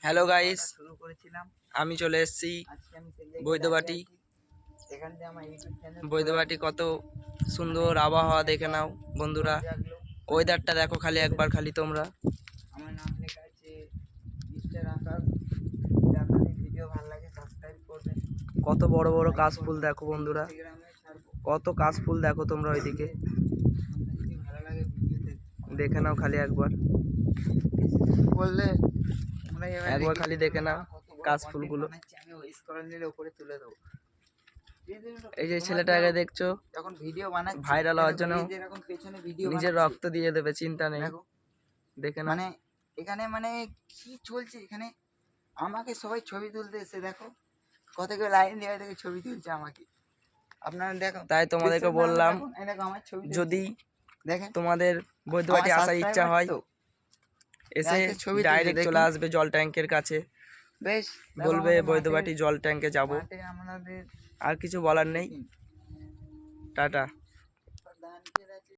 Hello guys, শুরু করেছিলাম। আমি চলে এসেছি আজকে আমি সেই জায়গায় বৈদ্যবাটি। দাঁড়িয়ে আছি। এখান থেকে আমার ইউটিউব চ্যানেল বৈদ্যবাটি কত সুন্দর আবহাওয়া দেখে নাও বন্ধুরা। জাগলো। ওয়েদারটা দেখো খালি একবার, খালি তোমরা। আমার নাম লেখা আছে মিস্টার আকাশ। আপনাদের ভিডিও ভালো লাগে সাবস্ক্রাইব করবেন। কত বড় বড় কাশফুল দেখো বন্ধুরা, ইনস্টাগ্রামে ছাড়বো। কত কাশফুল দেখো তোমরা ওইদিকে। আপনার যদি ভালো লাগে ভিডিওতে দেখে নাও খালি একবার, বললে আমরা একবার খালি দেখে নাও কাশফুলগুলো। আমি ওই স্ক্রল নিলে উপরে তুলে দেবো। এই যে ছেলেটাকে দেখছো, যখন ভিডিও বানাচ্ছি ভাইরাল হওয়ার জন্য যেরকম পেছনে ভিডিও নিজের রক্ত দিয়ে দেবে, চিন্তা নেই। দেখো দেখে নাও। মানে এখানে মানে কি চলছে এখানে, আমাকে সবাই ছবি তুলতে এসে দেখো কতগুলো লাইন দেওয়া থেকে ছবি তুলছে আমাকে। আপনারা দেখো, তাই তোমাদেরকে বললাম, দেখো আমার ছবি যদি দেখেন তোমাদের বৈদ্যবাটি আসার ইচ্ছা হয় এসে ছবি ডাইরেক্ট চলে আসবে জল ট্যাঙ্কের কাছে, বেশ বলবে বৈদ্যবাটি জল ট্যাঙ্কে যাব। আমাদের আর কিছু বলার নেই। টাটা।